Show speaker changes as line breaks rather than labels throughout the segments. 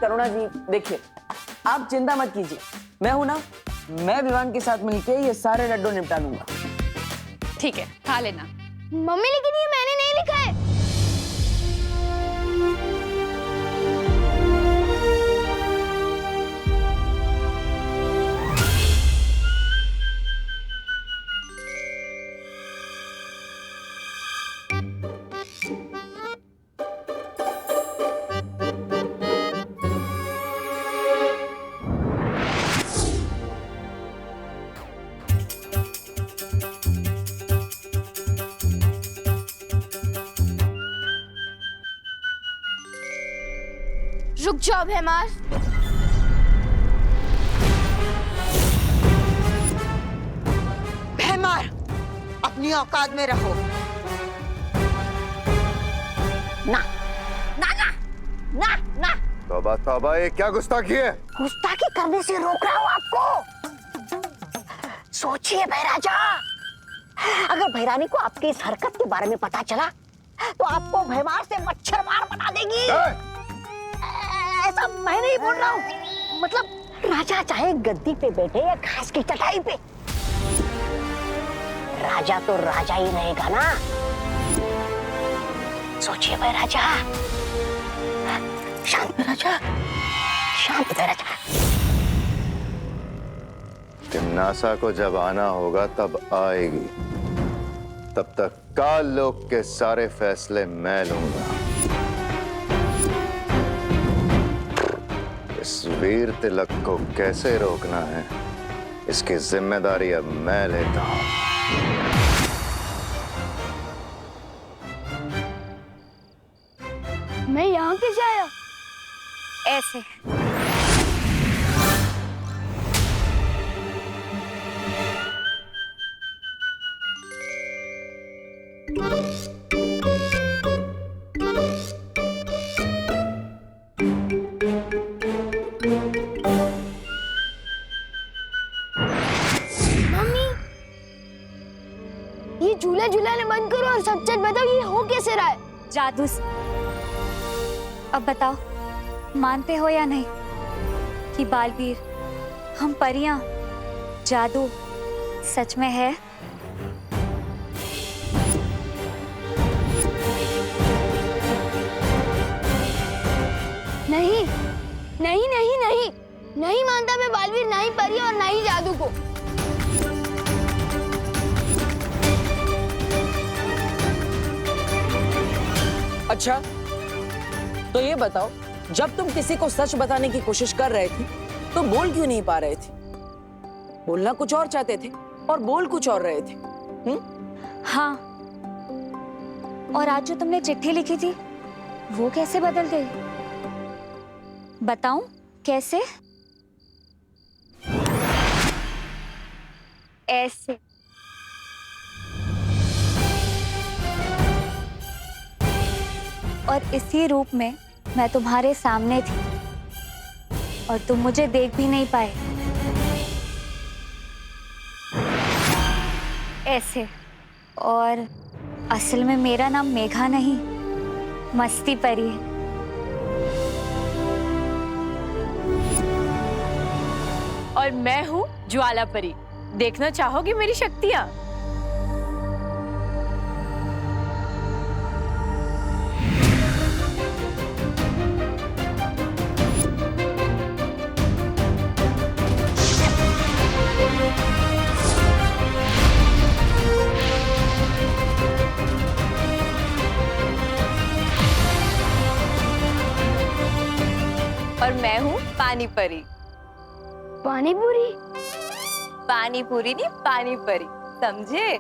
करुणा जी देखिए, आप चिंता मत कीजिए, मैं हूं ना, मैं विवान के साथ मिलके ये सारे लड्डू निपटा लूंगा।
ठीक है, खा लेना।
मम्मी लेकिन ये मैंने नहीं लिखा है। रुक जाओ भैमार।
भैमार, अपनी औकात में रहो। ना ना ना ना ना।
तौबा तौबा, ये क्या गुस्ताखी है?
गुस्ताखी करने से रोक रहा हूं आपको। सोचिए भैराजा, अगर भैरानी को आपकी इस हरकत के बारे में पता चला तो आपको भैमार से मच्छर मार बना देगी। ऐसा मैं नहीं बोल रहा हूँ, मतलब राजा चाहे गद्दी पे बैठे या घास की चटाई पे, राजा तो राजा ही रहेगा ना। सोचिए भैराजा। शांत भैराजा, शांत भैराजा।
तिम्नासा को जब आना होगा तब आएगी, तब तक काल लोक के सारे फैसले मैं लूंगा। इस वीर तिलक को कैसे रोकना है, इसकी जिम्मेदारी अब मैं लेता हूं।
मैं यहाँ कैसे आया?
ऐसे।
ये झूला झूलाने बंद करो और सच सच बताओ, ये हो कैसे रहा है?
जादू। अब बताओ, मानते हो या नहीं कि बालवीर, हम परियां, जादू सच में है?
नहीं नहीं नहीं नहीं नहीं मानता मैं बालवीर, ना ही परी और ना ही जादू को।
अच्छा, तो ये बताओ, जब तुम किसी को सच बताने की कोशिश कर रहे थे तो बोल क्यों नहीं पा रहे थे? बोलना कुछ और चाहते थे और बोल कुछ और रहे थे।
हाँ, और आज जो तुमने चिट्ठी लिखी थी वो कैसे बदल गई? बताऊं कैसे? ऐसे। और इसी रूप में मैं तुम्हारे सामने थी और तुम मुझे देख भी नहीं पाए। ऐसे। और असल में मेरा नाम मेघा नहीं, मस्ती परी है।
और मैं हूँ ज्वाला परी। देखना चाहोगी मेरी शक्तियाँ? और मैं हूँ पानी परी।
पानी पूरी?
पानी पूरी नहीं, पानी परी, समझे?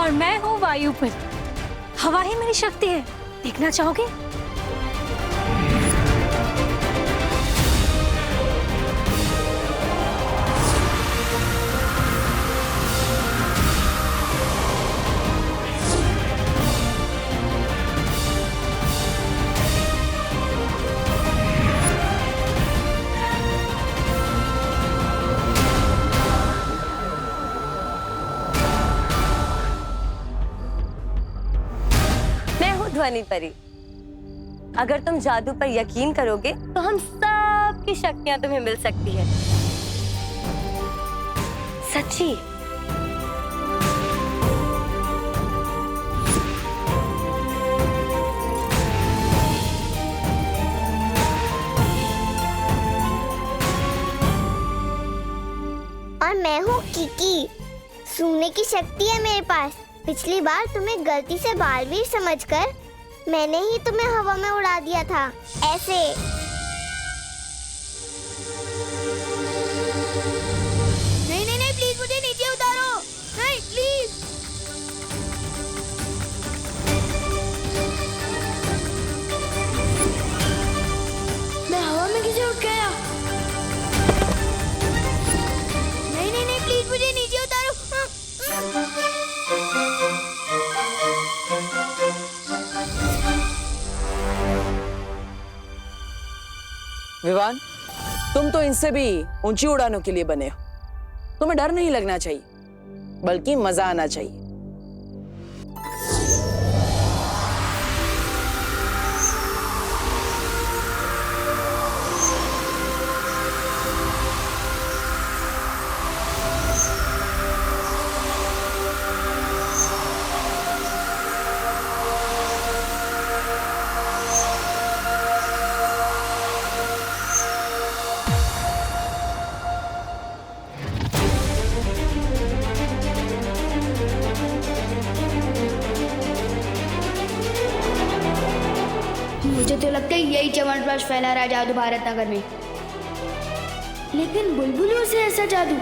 और मैं हूँ वायु परी। हवा ही मेरी शक्ति है, देखना चाहोगे?
ध्वनि परी, अगर तुम जादू पर यकीन करोगे तो हम सब की शक्तियां तुम्हें मिल सकती है। सच्ची।
और मैं हूँ किकी, सूंघने की शक्ति है मेरे पास। पिछली बार तुम्हें गलती से बालवीर समझकर मैंने ही तुम्हें हवा में उड़ा दिया था, ऐसे। नहीं नहीं नहीं, प्लीज मुझे नीचे उतारो, नहीं प्लीज। मैं हवा में कैसे उठ गया? नहीं नहीं नहीं, प्लीज मुझे नीचे उतारो।
विवान, तुम तो इनसे भी ऊंची उड़ानों के लिए बने हो। तुम्हें डर नहीं लगना चाहिए, बल्कि मजा आना चाहिए।
मुझे तो लगता है यही च्यवनप्राश फैला रहा है जादू भारत नगर में। लेकिन बुलबुलों से ऐसा जादू?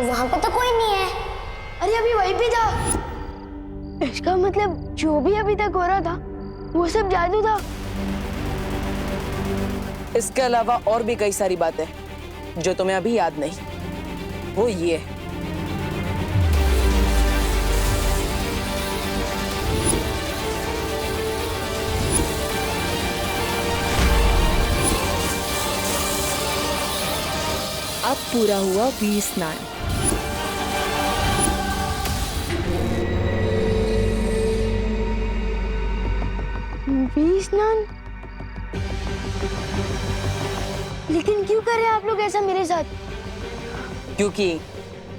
वहां पे तो कोई नहीं है। अरे अभी वहीं पे था। इसका मतलब जो भी अभी तक हो रहा था वो सब जादू था।
इसके अलावा और भी कई सारी बातें जो तुम्हें अभी याद नहीं। वो ये है,
अब पूरा हुआ वीर स्नान।
वीर स्नान? लेकिन क्यों कर रहे हैं आप लोग ऐसा मेरे साथ?
क्योंकि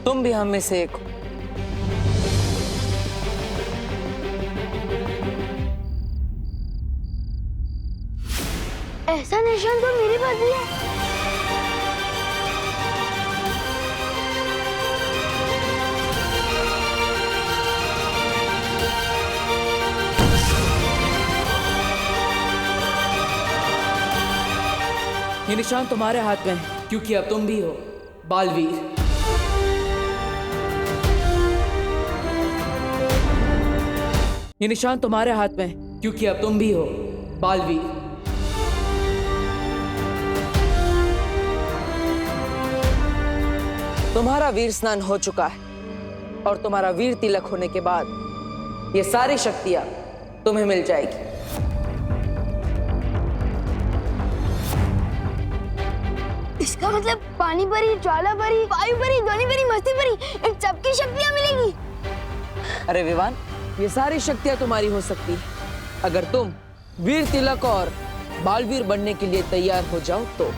तुम भी हम में से एक हो।
ऐसा निशान तो मेरे पास भी है।
ये निशान तुम्हारे हाथ में है, क्योंकि अब तुम भी हो बालवीर। ये निशान तुम्हारे हाथ में है, क्योंकि अब तुम भी हो बालवीर। तुम्हारा वीर स्नान हो चुका है और तुम्हारा वीर तिलक होने के बाद ये सारी शक्तियां तुम्हें मिल जाएगी।
इसका मतलब पानी परी, ज्वाला परी, वायु परी, ध्वनि परी, मस्ती परी, इन सबकी शक्तियां मिलेगी।
अरे विवान, ये सारी शक्तियां तुम्हारी हो सकती है अगर तुम वीर तिलक और बालवीर बनने के लिए तैयार हो जाओ तो।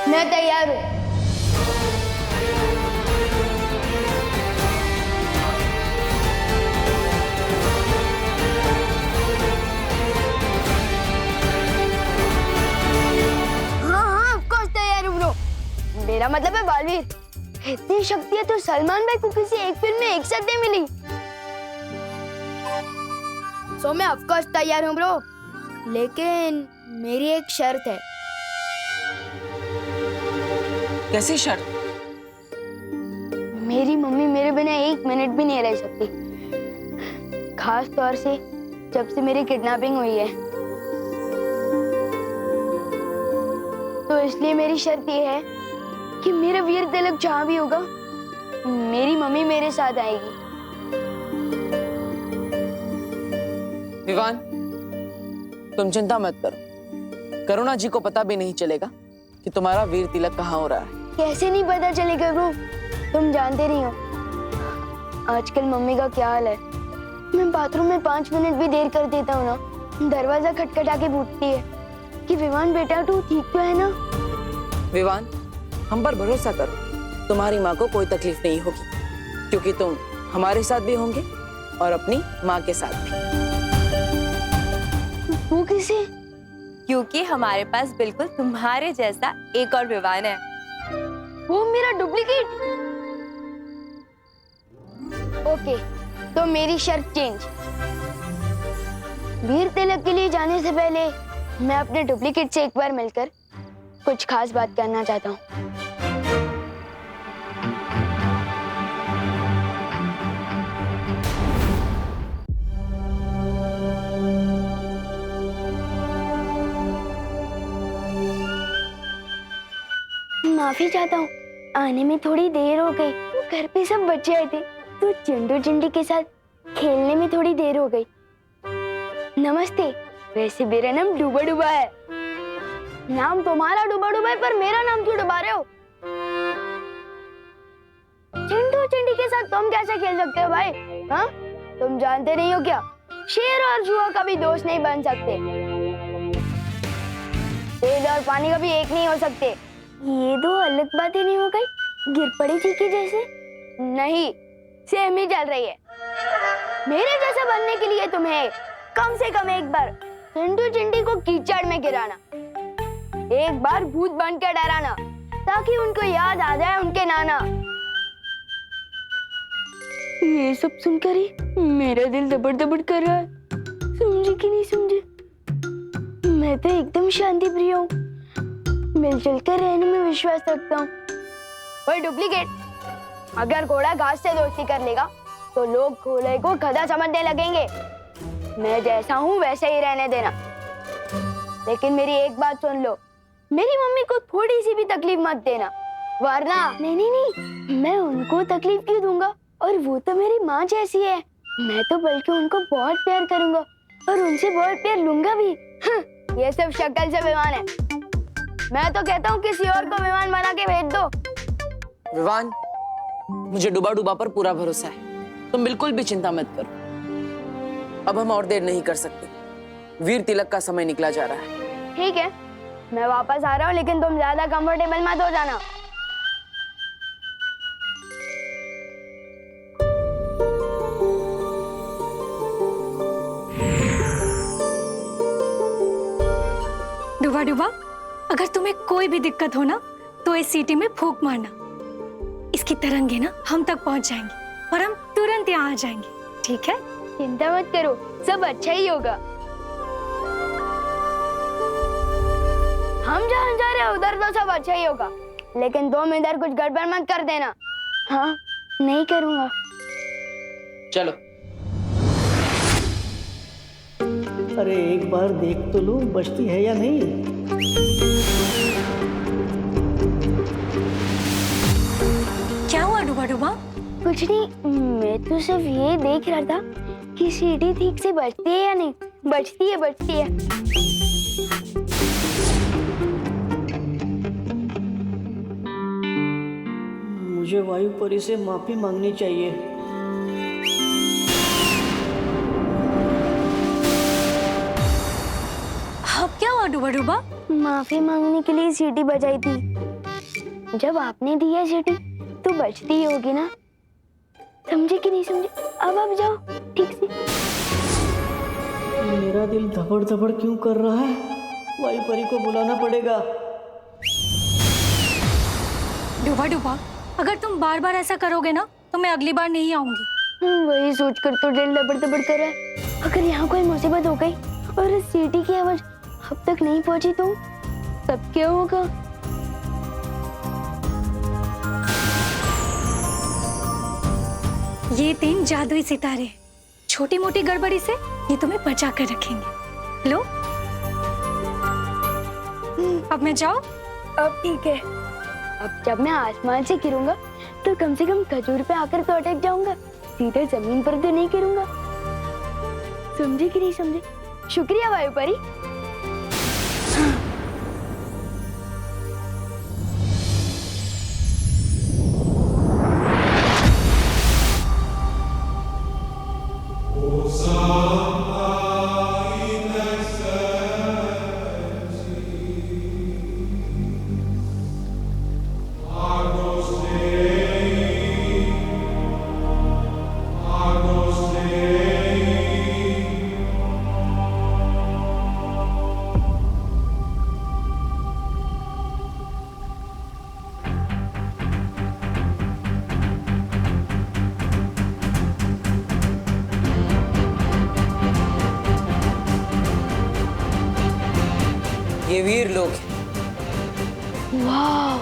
मैं तैयार हूँ। हाँ, ऑफ कोर्स तैयार हूँ ब्रो। मेरा मतलब है बालवीर। इतनी शक्तियाँ तो सलमान भाई को किसी एक फिल्म में एक साथ नहीं मिली। सो मैं ऑफ कोर्स तैयार हूँ ब्रो, लेकिन मेरी एक शर्त है।
कैसी शर्त?
मेरी मम्मी मेरे बिना एक मिनट भी नहीं रह सकती।
खास तौर से जब से मेरी किडनैपिंग हुई है। तो इसलिए मेरी शर्त ये है कि मेरा वीर तिलक जहाँ भी होगा मेरी मम्मी मेरे साथ आएगी।
विवान, तुम चिंता मत करो। करुणा जी को पता भी नहीं चलेगा कि तुम्हारा वीर तिलक कहाँ हो रहा है।
कैसे नहीं पता चलेगा ब्रो, तुम जानते नहीं हो आजकल मम्मी का क्या हाल है। मैं बाथरूम में 5 मिनट भी देर कर देता हूँ ना, दरवाजा खटखटा के पूछती है कि विवान बेटा तू ठीक तो है ना।
विवान, हम पर भरोसा करो, तुम्हारी माँ को कोई तकलीफ नहीं होगी, क्योंकि तुम हमारे साथ भी होंगे और अपनी माँ के साथ भी।
वो किसे?
क्योंकि हमारे पास बिल्कुल तुम्हारे जैसा एक और विवान है।
वो मेरा डुप्लीकेट? ओके, तो मेरी शर्त चेंज। वीर तिलक के लिए जाने से पहले मैं अपने डुप्लीकेट से एक बार मिलकर कुछ खास बात करना चाहता हूँ। माफी चाहता हूँ, आने में थोड़ी देर हो गई। घर पे सब बच्चे आए थे तो चिंटू चिंटी के साथ खेलने में थोड़ी देर हो गई। नमस्ते, वैसे मेरा नाम डूबा डूबा है। नाम तुम्हारा डूबा डूबा है, पर मेरा नाम क्यों डुबा रहे हो? चिंटू चिंटी के साथ तुम कैसे खेल सकते हो भाई? हाँ, तुम जानते नहीं हो क्या? शेर और जुआ कभी दोस्त नहीं बन सकते। तेल और पानी कभी एक नहीं हो सकते। ये दो अलग बातें नहीं हो गई? गिर पड़ी थी कि जैसे? नहीं, सेम ही चल रही है। मेरे जैसा बनने के लिए तुम्हें कम से कम एक बार चिंटू चिंटी को कीचड़ में गिराना, एक बार भूत बन के डराना, ताकि उनको याद आ जाए उनके नाना। ये सब सुनकर ही मेरा दिल दबड़ दबड़ कर रहा है। समझे कि नहीं समझे? मैं तो एकदम शांति प्रिय हूँ, मिलजुल कर रहने में विश्वास रखता हूँ। ओए डुप्लीकेट, अगर घोड़ा घास से दोस्ती कर लेगा तो लोग घोड़े को गधा समझने लगेंगे। मैं जैसा हूँ वैसे ही रहने देना। लेकिन मेरी एक बात सुन लो, मेरी मम्मी को थोड़ी सी भी तकलीफ मत देना, वरना नहीं नहीं नहीं, मैं उनको तकलीफ क्यों दूंगा? और वो तो मेरी माँ जैसी है। मैं तो बल्कि उनको बहुत प्यार करूंगा और उनसे बहुत प्यार लूंगा भी। ये सब शक्ल से विमान है। मैं तो कहता हूँ किसी और को विमान बना के भेज दो।
विवान, मुझे डूबा डूबा पर पूरा भरोसा है, तुम बिल्कुल भी चिंता मत करो। अब हम और देर नहीं कर सकते, वीर तिलक का समय निकला जा रहा है।
ठीक है, मैं वापस आ रहा हूँ, लेकिन तुम ज्यादा कंफर्टेबल मत हो जाना।
डुबा डुबा, अगर तुम्हें कोई भी दिक्कत हो ना तो इस सीटी में फूंक मारना। इसकी तरंगे ना हम तक पहुंच जाएंगी और हम तुरंत यहाँ आ जाएंगे, ठीक है?
चिंता मत करो, सब अच्छा ही होगा। हम जहाँ जा रहे हैं उधर तो सब अच्छा ही होगा, लेकिन तुम इधर कुछ गड़बड़ मत कर देना। हाँ, नहीं करूँगा।
चलो।
अरे एक बार देख तो लूं बचती है या नहीं।
क्या हुआ डुबा डुबा?
कुछ नहीं, मैं तो सिर्फ ये देख रहा था कि सीढ़ी ठीक से बचती है या नहीं। बचती है, बचती है।
मुझे वायु परी से माफी मांगनी चाहिए।
अब क्या हुआ डुबा डुबा?
माफी मांगने के लिए सीटी बजाई थी। जब आपने दी है सीटी तो बजती ही होगी ना। समझे कि नहीं समझे? अब आप जाओ ठीक से।
मेरा दिल धबड़ धबड़ क्यों कर रहा है? वायु परी को बुलाना पड़ेगा।
डुबा डुबा, अगर तुम बार बार ऐसा करोगे ना तो मैं अगली बार नहीं आऊंगी।
वही सोचकर तो दिल दबड़ दबड़ कर रहा है। अगर यहाँ कोई मुसीबत हो गई और इस सीटी की आवाज अब तक नहीं पहुंची तो तब क्या होगा?
ये 3 जादुई सितारे छोटी मोटी गड़बड़ी से ये तुम्हें बचा कर रखेंगे। लो, अब मैं जाऊं?
अब ठीक है। अब जब मैं आसमान से गिरूंगा तो कम से कम खजूर पे आकर तो अटक जाऊंगा, सीधे जमीन पर तो नहीं गिरूंगा। समझे कि नहीं समझे? शुक्रिया वायु परी।
ये वीर लोग हैं।
वाह,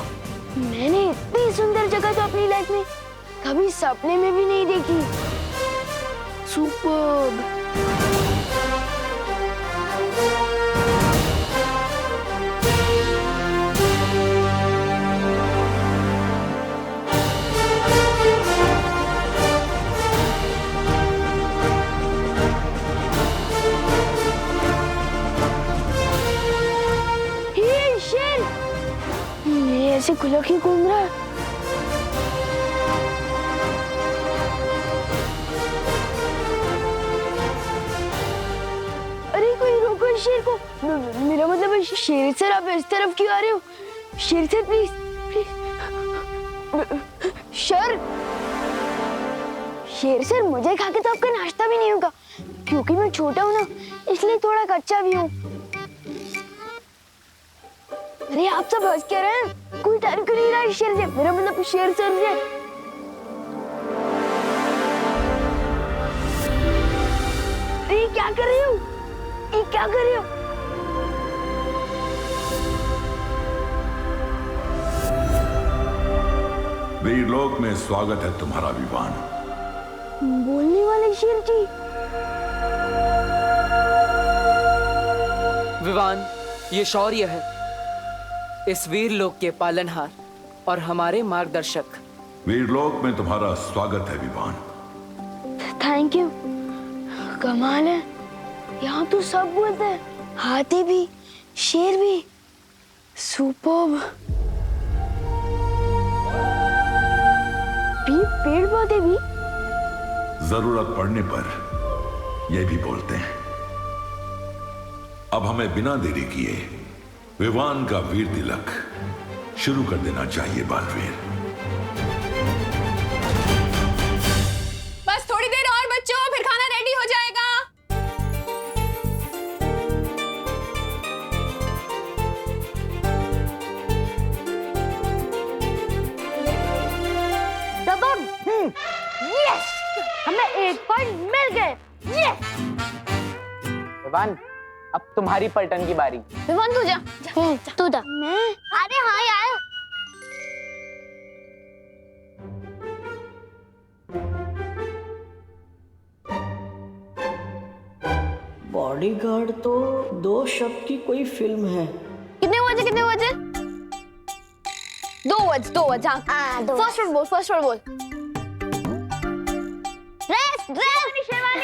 मैंने इतनी सुंदर जगह तो अपनी लाइफ में कभी सपने में भी नहीं देखी। सुपर्ब। ऐसे खुला क्यों घूम रहा है? अरे कोई रोको इस शेर को। मेरा मतलब है शेर सर, आप इस तरफ क्यों आ रहे हो? शेर सर प्लीज प्लीज। शेर सर मुझे खा के तो आपका नाश्ता भी नहीं होगा, क्योंकि मैं छोटा हूँ ना, इसलिए थोड़ा कच्चा भी हूँ। अरे आप सब हंस के रहे हैं, कोई डर क्यों नहीं रहा है शेर से? मेरा मतलब शेर सर से। ये क्या कर रही हो? ये क्या कर रही हो?
वीरलोक में स्वागत है तुम्हारा विवान।
बोलने वाले शेर जी।
विवान, ये शौर्य है, इस वीर लोक के पालनहार और हमारे मार्गदर्शक।
वीरलोक में तुम्हारा स्वागत है विवान।
Thank you. कमाल है, यहाँ तो सब बोलते हैं, हाथी भी, शेर भी। सुपर्ब। पेड़ पौधे भी।
जरूरत पड़ने पर ये भी बोलते हैं। अब हमें बिना देरी किए विवान का वीर तिलक शुरू कर देना चाहिए बालवीर।
बस थोड़ी देर और बच्चों, फिर खाना रेडी हो जाएगा।
यस, हमें एक पॉइंट मिल गए। यस।
विवान, अब तुम्हारी पलटन की बारी।
विवान तू जा। तू जा। मैं?
अरे हाँ यार,
बॉडीगार्ड तो 2 शब्द की कोई फिल्म है।
कितने बजे? 2 वर्ड्स। हाँ, फर्स्ट वर्ड बोल। ड्रेस शेरवानी।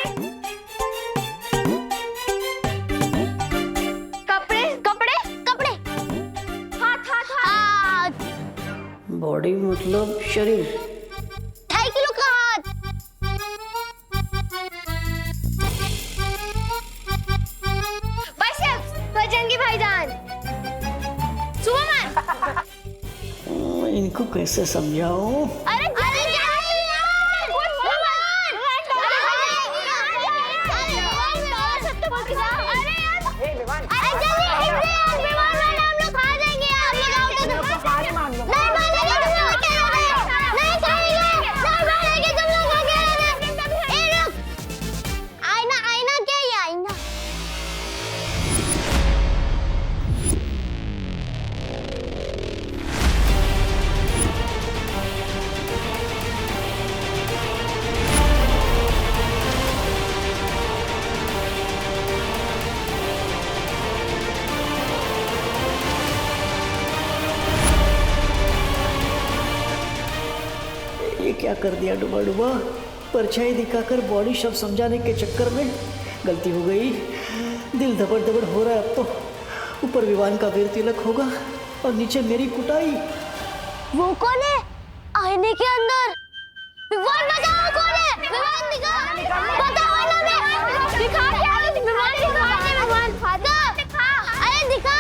कपड़े। हाथ।
बॉडी मतलब शरीर।
2.5 किलो का हाथ। बाइसेप्स, बजरंगी भाईजान। सुपरमैन।
इनको कैसे समझाऊं?
अरे
कर दिया डुबा डुबा। परछाई दिखाकर बॉडी शब्द समझाने के चक्कर में गलती हो गई। दिल धबड़ धबड़ हो रहा है अब तो। ऊपर विवान का वीर तिलक होगा और नीचे मेरी कुटाई।
वो कौन है आईने के अंदर? विवान बताओ कौन है? विवान दिखा, बताओ ना मैं दिखा क्या? विवान दिखा, विवान दिखा, अरे दिखा।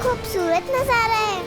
खूबसूरत नजारा है।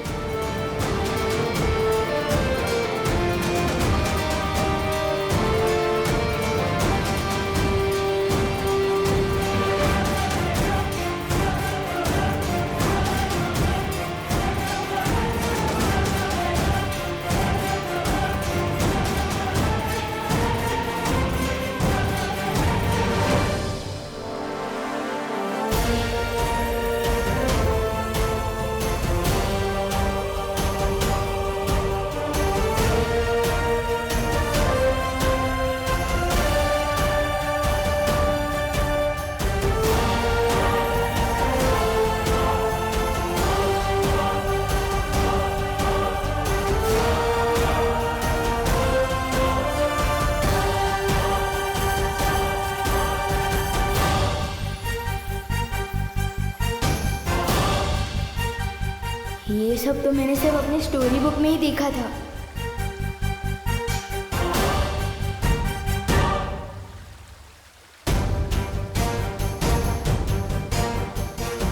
ये सब तो मैंने सिर्फ अपनी स्टोरी बुक में ही देखा था।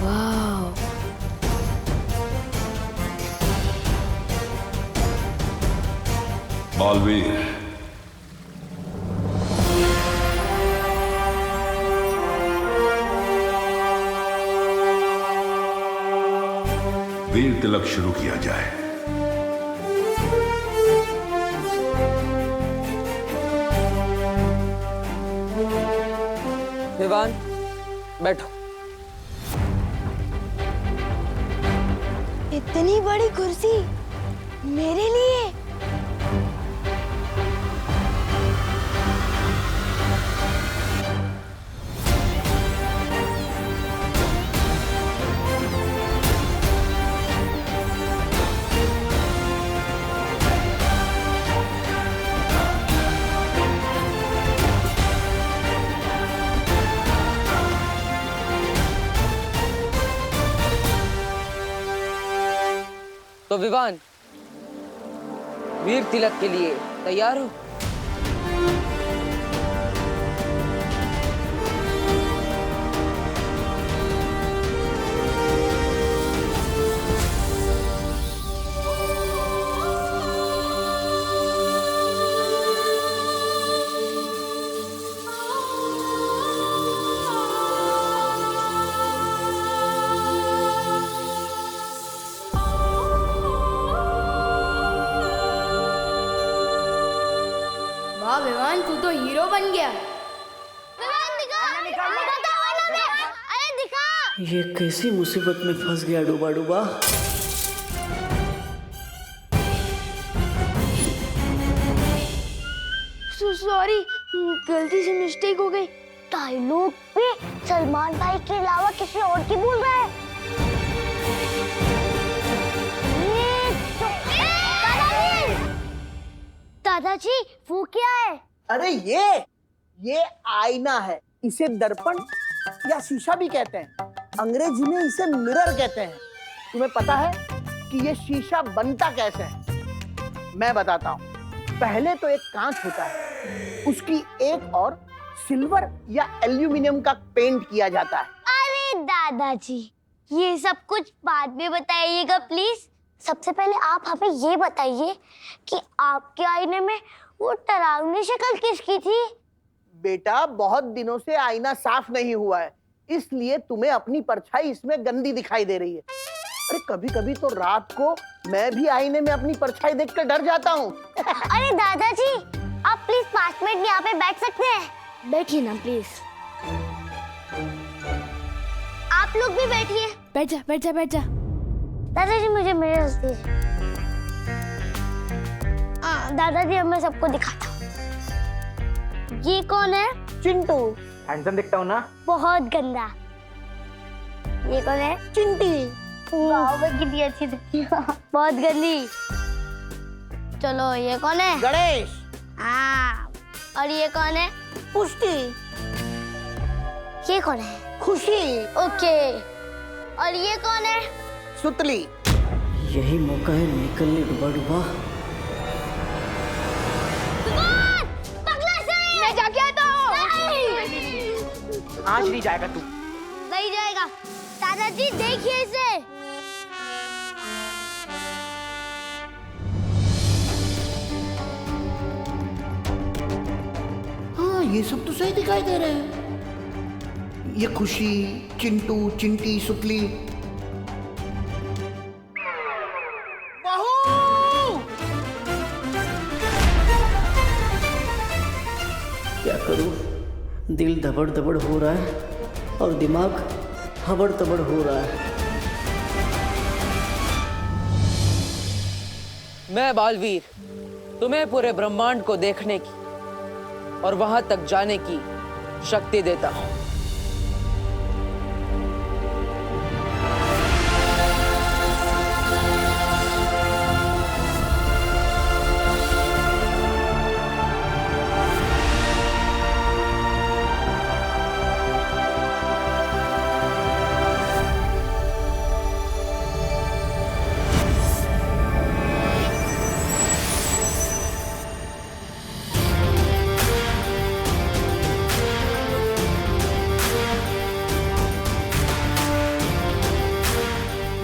वाह,
बालवीर, वीर तिलक शुरू किया जाए।
विवान, बैठो।
इतनी बड़ी कुर्सी मेरे लिए?
तो विवान, वीर तिलक के लिए तैयार हो?
वाह विवान, तू तो हीरो बन गया।
ये कैसी मुसीबत में फंस गया डूबा डूबा।
सॉरी, गलती से मिस्टेक हो गई।
डायलॉग पे सलमान भाई के अलावा किसी और की बोल रहा है। दादाजी वो क्या है?
अरे ये आईना है। इसे दर्पण या शीशा भी कहते हैं। अंग्रेजी में इसे मिरर कहते हैं। तुम्हें पता है कि ये शीशा बनता कैसे है? मैं बताता हूँ। पहले तो एक कांच होता है, उसकी एक और सिल्वर या एल्यूमिनियम का पेंट किया जाता है।
अरे दादाजी, ये सब कुछ बाद में बताइएगा प्लीज। सबसे पहले आप हमें ये बताइए कि आपके आईने में वो डरावनी शक्ल किसकी थी?
बेटा, बहुत दिनों से आईना साफ नहीं हुआ है, इसलिए तुम्हें अपनी परछाई इसमें गंदी दिखाई दे रही है। अरे कभी कभी तो रात को मैं भी आईने में अपनी परछाई देखकर डर जाता हूँ।
अरे दादाजी, आप प्लीज 5 मिनट यहाँ पे बैठ सकते हैं? बैठिए ना प्लीज। आप लोग भी बैठिए।
बैठ जा बैठ जा बैठ जा।
दादाजी मुझे मेरे हंसती है। दादाजी हमें सबको दिखाता हूँ। ये कौन है?
चिंटू। हैंडसम दिखता हूँ ना?
बहुत गंदा। ये कौन है?
चिंटी।
वाह, कितनी अच्छी दिखती है। बहुत गंदी। चलो ये कौन है?
गणेश।
हाँ। और ये कौन है?
पुष्टि।
ये कौन है?
खुशी।
ओके। और ये कौन है?
सुतली।
यही मौका है निकलने डूबा डूबा।
मैं जाके आता हूँ।
आज नहीं जाएगा तू।
नहीं जाएगा। दादाजी देखिए इसे।
हाँ, ये सब तो सही दिखाई दे रहे हैं। ये खुशी, चिंटू, चिंटी, सुतली।
क्या करूं? दिल धबड़ धबड़ हो रहा है और दिमाग हबड़ तबड़ हो रहा है।
मैं बालवीर तुम्हें पूरे ब्रह्मांड को देखने की और वहां तक जाने की शक्ति देता हूं।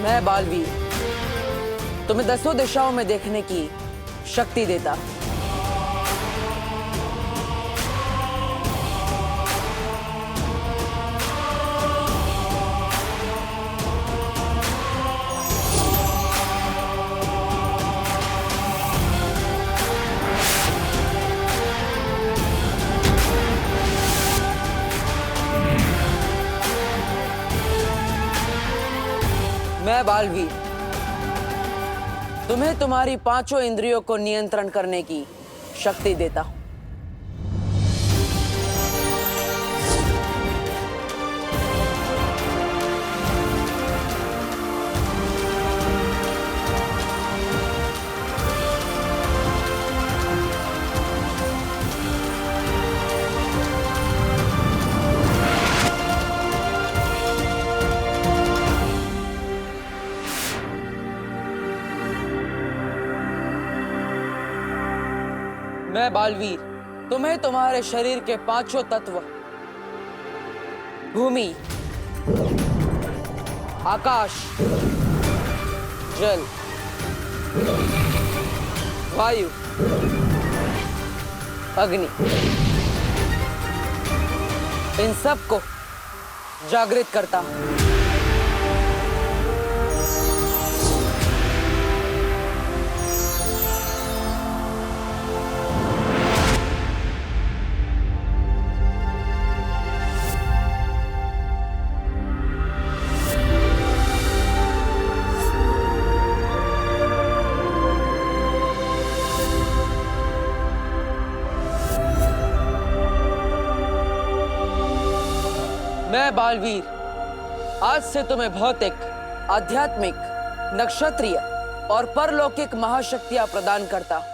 मैं बालवीर तुम्हें 10 दिशाओं में देखने की शक्ति देता। मैं बालवीर तुम्हें तुम्हारी 5 इंद्रियों को नियंत्रण करने की शक्ति देता हूं। मैं बालवीर तुम्हें तुम्हारे शरीर के 5 तत्व भूमि, आकाश, जल, वायु, अग्नि, इन सब को जागृत करता हूं। मैं बालवीर आज से तुम्हें भौतिक, आध्यात्मिक, नक्षत्रीय और परलौकिक महाशक्तियां प्रदान करता हूं।